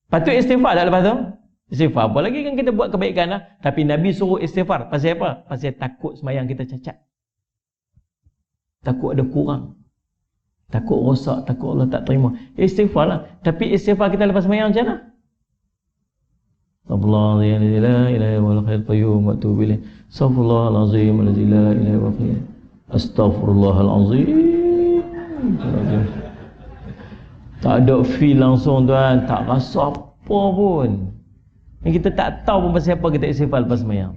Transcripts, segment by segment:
Patut istighfar tak lepas tu? Istighfar. Apa lagi kan kita buat kebaikan lah. Tapi Nabi suruh istighfar. Pasal apa? Pasal takut sembahyang kita cacat. Takut ada kurang. Takut rosak. Takut Allah tak terima. Istighfar lah. Tapi istighfar kita lepas sembahyang macam mana? Astaghfirullahaladzim la ilaha illallah al-hayyul qayyum wa atubu ilaih. Astaghfirullahaladzim la ilaha illallah. Astaghfirullahaladzim. Tak ada feel langsung tuan, tak rasa apa pun. Kita tak tahu pun pasal apa kita istighfar lepas sembahyang.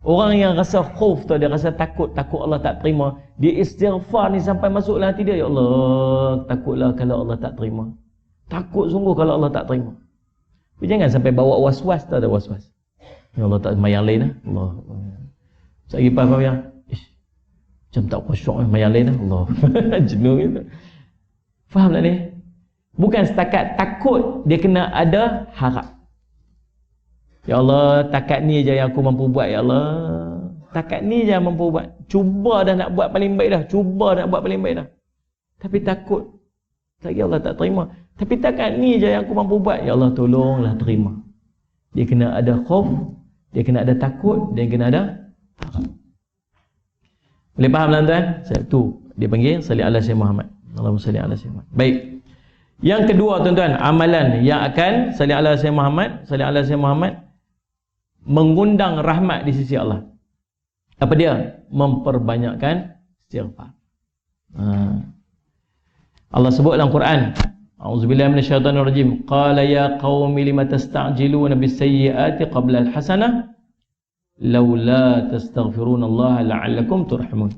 Orang yang rasa khauf tu, dia rasa takut Allah tak terima, dia istighfar ni sampai masuk hati dia, ya Allah, takutlah kalau Allah tak terima. Takut sungguh kalau Allah tak terima. Tapi jangan sampai bawa was-was, tak ada was-was. Ya Allah tak sembahyang lain lah. Allah. Saya pergi faham yang macam tak khusyuk sembahyang lain lah. Allah. Jenuh gitu. Faham tak ni? Bukan setakat takut, dia kena ada harap. Ya Allah, takat ni je yang aku mampu buat, ya Allah. Takat ni je yang mampu buat. Cuba dah nak buat paling baik dah. Cuba nak buat paling baik dah. Tapi takut. Lagi Allah tak terima. Tapi takat ni je yang aku mampu buat. Ya Allah, tolonglah terima. Dia kena ada khauf, dia kena ada takut, dia kena ada harap. Boleh faham tuan-tuan? Tu dia panggil salli ala Sayyidina Muhammad. Allahumma salli ala Sayyidina Muhammad. Baik. Yang kedua tuan-tuan, amalan yang akan salli ala Sayyidina Muhammad, salli ala Sayyidina Muhammad, mengundang rahmat di sisi Allah. Apa dia? Memperbanyakkan istighfar. Allah sebut dalam Quran, a'udzubillahi minasyaitonir rajim, qala ya qaumi lima tasta'jiluna bis-sayyi'ati qabla al-hasanah laula tastaghfirunallaha la'allakum turhamun.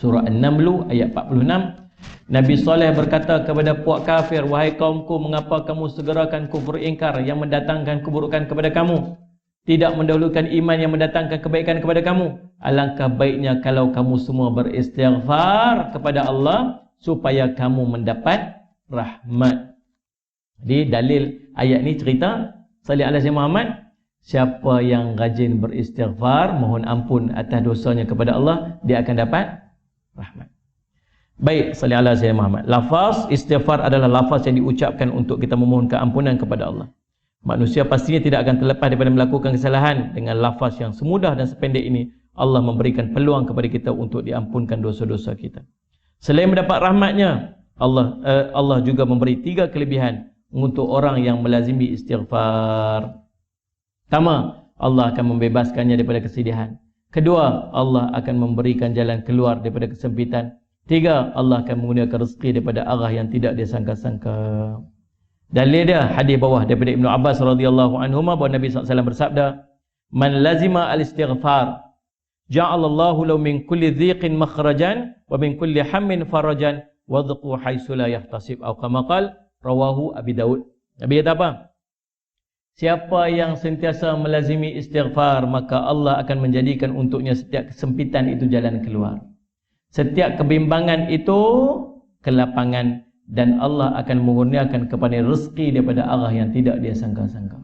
Surah An-Naml ayat 46. Nabi Saleh berkata kepada puak kafir, wahai kaumku, mengapa kamu segerakan kufur ingkar yang mendatangkan keburukan kepada kamu, tidak mendahulukan iman yang mendatangkan kebaikan kepada kamu? Alangkah baiknya kalau kamu semua beristighfar kepada Allah supaya kamu mendapat rahmat. Jadi dalil ayat ni cerita salli ala Sayyidina Muhammad, siapa yang rajin beristighfar, mohon ampun atas dosanya kepada Allah, dia akan dapat rahmat. Baik, salli ala Sayyidina Muhammad. Lafaz istighfar adalah lafaz yang diucapkan untuk kita memohon keampunan kepada Allah. Manusia pastinya tidak akan terlepas daripada melakukan kesalahan. Dengan lafaz yang semudah dan sependek ini, Allah memberikan peluang kepada kita untuk diampunkan dosa-dosa kita. Selain mendapat rahmatnya, Allah juga memberi 3 kelebihan untuk orang yang melazimi istighfar. Pertama, Allah akan membebaskannya daripada kesedihan. Kedua, Allah akan memberikan jalan keluar daripada kesempitan. 3, Allah akan menggunakan rezeki daripada arah yang tidak dia sangka-sangka. Dalil dia hadis bawah daripada Ibnu Abbas radhiyallahu anhuma bahawa Nabi SAW bersabda, man lazima al-istighfar ja'alallahu lahu min kulli dhiqin makhrajan wa min kulli hammin farajan wa dhqu haitsu la yahtasib, atau kama qala rawahu Abi Daud. Nabi kata apa? Siapa yang sentiasa melazimi istighfar, maka Allah akan menjadikan untuknya setiap kesempitan itu jalan keluar, setiap kebimbangan itu kelapangan, dan Allah akan mengurniakan kepada rezeki daripada arah yang tidak dia sangka-sangka.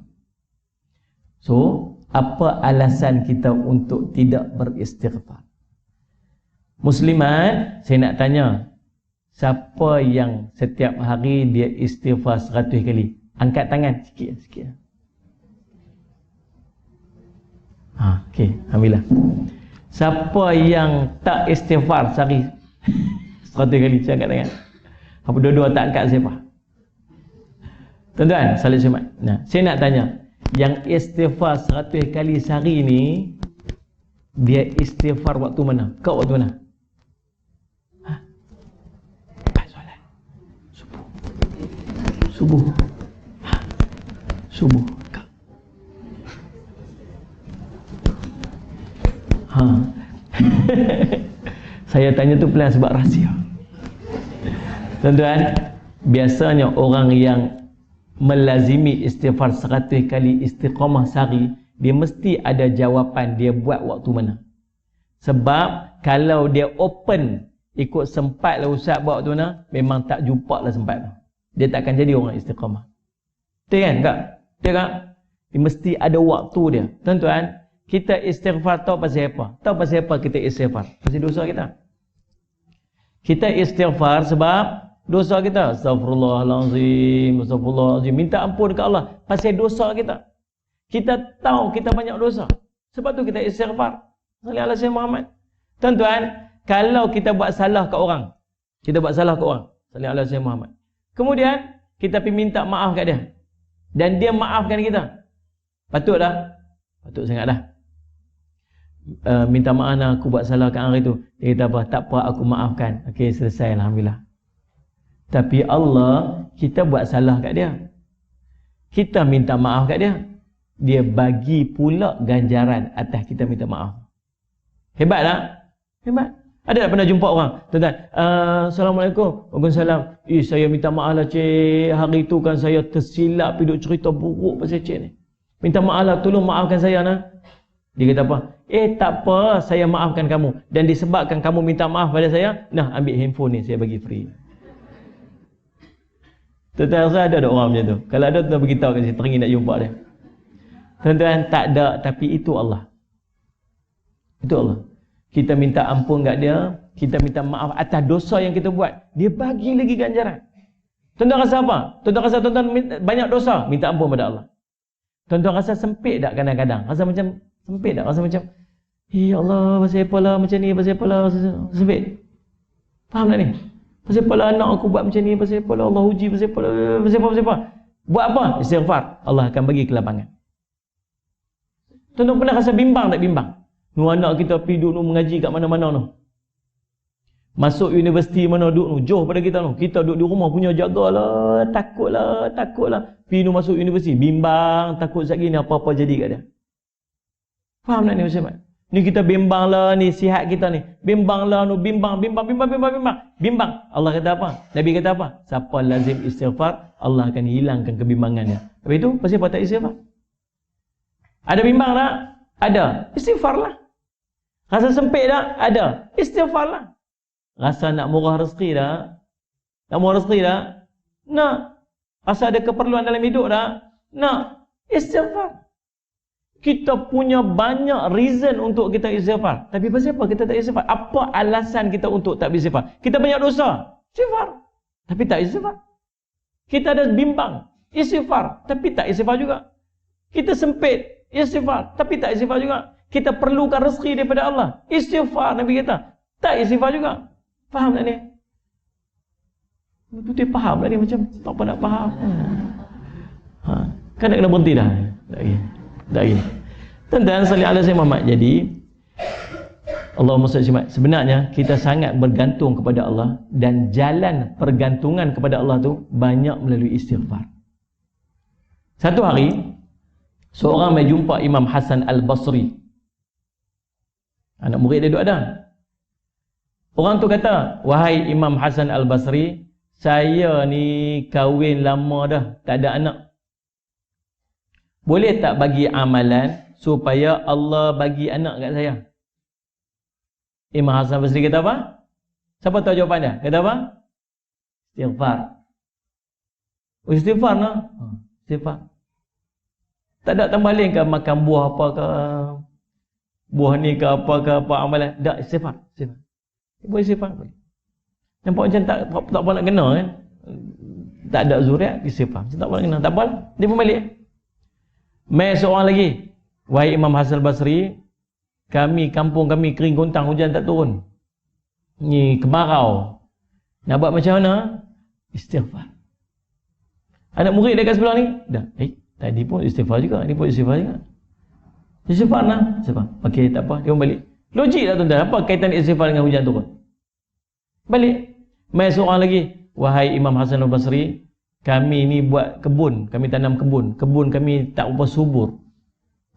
So, apa alasan kita untuk tidak beristighfar? Muslimat, saya nak tanya, siapa yang setiap hari dia istighfar 100 kali? Angkat tangan sikit. Okey, alhamdulillah. Siapa yang tak istighfar sehari 100 kali? Saya angkat tangan. Apa dua-dua tak angkat siapa? Tuan-tuan, salat Jumaat. Nah, saya nak tanya, yang istighfar 100 kali sehari ni, dia istighfar waktu mana? Kau waktu mana? Lepas solat Subuh. Subuh. Saya tanya tu pelan sebab rahsia. Tuan-tuan, biasanya orang yang melazimi istighfar 100 kali istiqamah sehari, dia mesti ada jawapan dia buat waktu mana. Sebab kalau dia open ikut sempat lah Ustaz buat waktu mana, memang tak jumpa lah sempat tu. Dia tak akan jadi orang istiqamah. Betul kan? Betul kan? Dia mesti ada waktu dia. Tuan-tuan, kita istighfar tahu pasal apa? Tahu pasal apa kita istighfar? Pasal dosa kita. Kita istighfar sebab dosa kita. Astaghfirullahalazim, astaghfirullahalazim. Minta ampun ke Allah pasal dosa kita. Kita tahu kita banyak dosa. Sebab tu kita istighfar. Sallallahu alaihi wasallam Muhammad. Tuan-tuan, kalau kita buat salah ke orang, sallallahu alaihi wasallam Muhammad. Kemudian kita pergi minta maaf kat dia. Dan dia maafkan kita. Patut dah. Patut sangat dah. Minta maaf lah, aku buat salah kat hari tu. Dia kata apa? Tak apa, aku maafkan. Okey, selesai, alhamdulillah. Tapi Allah, kita buat salah kat dia. Kita minta maaf kat dia. Dia bagi pula ganjaran atas kita minta maaf. Hebat tak? Hebat. Ada tak pernah jumpa orang? Tuan-tuan, Assalamualaikum. Waalaikumsalam. Saya minta maaf lah cik. Hari tu kan saya tersilap duduk cerita buruk pasal cik ni. Minta maaf lah, tolong maafkan saya nah. Dia kata apa? Tak apa, saya maafkan kamu. Dan disebabkan kamu minta maaf pada saya, nah ambil handphone ni, saya bagi free. Tuan-tuan, rasa ada orang macam tu? Kalau ada, tuan-tuan beritahu kat saya, teringin nak jumpa dia. Tuan-tuan, tak ada, tapi itu Allah. Itu Allah. Kita minta ampun kat dia, kita minta maaf atas dosa yang kita buat. Dia bagi lagi ganjaran. Tuan-tuan rasa apa? Tuan-tuan rasa tuan-tuan banyak dosa, minta ampun pada Allah. Tuan-tuan rasa sempit tak kadang-kadang? Rasa macam sempit tak? Rasa macam, ya Allah, pasal apa lah macam ni, pasal apa lah, sempit. Faham tak ni? Pasal apa lah anak aku buat macam ni, pasal apa lah Allah uji, pasal apa lah, pasal apa. Buat apa? Istighfar. Allah akan bagi kelapangan. Tuan-tuan pernah rasa bimbang tak bimbang? Anak kita pergi duduk mengaji kat mana-mana tu. Masuk universiti mana duduk tu, jauh pada kita tu. Kita duduk di rumah punya jagalah, takutlah. Pergi masuk universiti, bimbang, takut sekali ni apa-apa jadi kat dia. Faham tak ni Ustaz? Ni kita bimbang lah ni, sihat kita ni. Bimbang lah, bimbang. Allah kata apa? Nabi kata apa? Siapa lazim istighfar, Allah akan hilangkan kebimbangannya. Habis itu, pasal apa tak istighfar? Ada bimbang tak? Ada. Istighfar lah. Rasa sempit tak? Ada. Istighfar lah. Rasa nak murah rezeki tak? Nak. Rasa ada keperluan dalam hidup tak? Nak. Istighfar. Kita punya banyak reason untuk kita istighfar. Tapi pasal apa kita tak istighfar? Apa alasan kita untuk tak istighfar? Kita banyak dosa. Istighfar. Tapi tak istighfar. Kita ada bimbang. Istighfar. Tapi tak istighfar juga. Kita sempit. Istighfar. Tapi tak istighfar juga. Kita perlukan rezeki daripada Allah. Istighfar. Nabi kata. Tak istighfar juga. Faham tak ni? Itu dia faham tak ni? Macam tak apa nak faham. Kan nak kena berhenti dah. Tak lagi. Tuan-tuan sallallahu alaihi wasallam. Jadi Allahumma salli alaihi. Sebenarnya kita sangat bergantung kepada Allah. Dan jalan pergantungan kepada Allah tu banyak melalui istighfar. Satu hari seorang mai jumpa Imam Hasan Al-Basri. Anak murid dia duduk ada. Orang tu kata, wahai Imam Hasan Al-Basri, saya ni kahwin lama dah, tak ada anak. Boleh tak bagi amalan supaya Allah bagi anak kat saya? Imam Hasan Al-Basri kata apa? Siapa tahu jawapan dia? Kata apa? Istighfar. Istighfar lah. Istighfar. Tak ada tambah lain ke makan buah apa ke, buah ni ke apa amalan. Tak, istighfar. Boleh istighfar. Nampak macam tak apa nak kena kan. Tak ada zuriat, istighfar. Tak apa nak kena. Tak apa lah. Dia pun balik. Mai seorang lagi. Wahai Imam Hasan Basri, kampung kami kering gontang, hujan tak turun. Ni kemarau. Nak buat macam mana? Istighfar. Anak murid dekat sebelah ni, dah. Tadi pun istighfar juga, ni pun istighfar juga. Istighfar lah. Istighfar. Okey, tak apa. Dia pun balik. Logik tak tuan-tuan? Apa kaitan istighfar dengan hujan turun? Balik. Mai seorang lagi. Wahai Imam Hasan Al-Basri, kami ni buat kebun. Kami tanam kebun. Kebun kami tak berapa subur.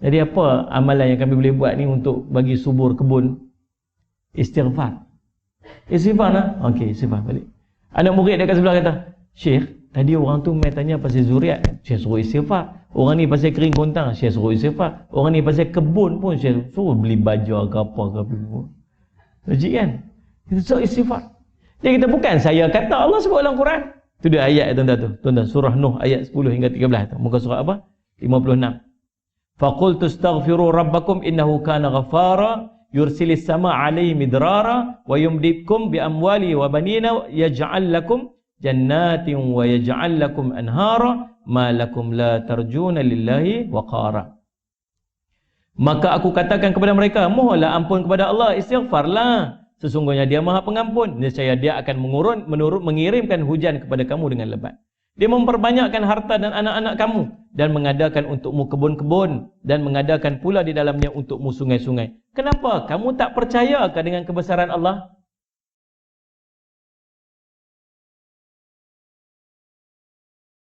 Jadi apa amalan yang kami boleh buat ni untuk bagi subur kebun? Istighfar. Istighfar lah. Okey, istighfar. Balik. Anak murid dekat sebelah kata, Syekh, tadi orang tu mai tanya pasal zuriat, Syekh suruh istighfar. Orang ni pasal kering kontang, Syekh suruh istighfar. Orang ni pasal kebun pun Syekh suruh beli baju ke apa ke apa. Logik kan? Kita suruh istighfar. Jadi kita bukan saya kata, Allah sebut dalam Quran. Itu dia ayat tuan-tuan tu. Tuan-tuan surah Nuh ayat 10 hingga 13 tu. Muka surah apa? 56. Faqultu astaghfiru rabbakum innahu kana ghaffara yursilis sama 'alaihi midrara wa yumdidkum bi amwali wa banina yaj'al lakum jannatin wa yaj'al lakum anhara ma lakum la tarjuna lillahi waqara. Maka aku katakan kepada mereka, mohonlah ampun kepada Allah, istighfarlah. Sesungguhnya Dia Maha Pengampun. Nescaya Dia akan mengirimkan hujan kepada kamu dengan lebat. Dia memperbanyakkan harta dan anak-anak kamu dan mengadakan untukmu kebun-kebun dan mengadakan pula di dalamnya untukmu sungai-sungai. Kenapa kamu tak percayakah dengan kebesaran Allah?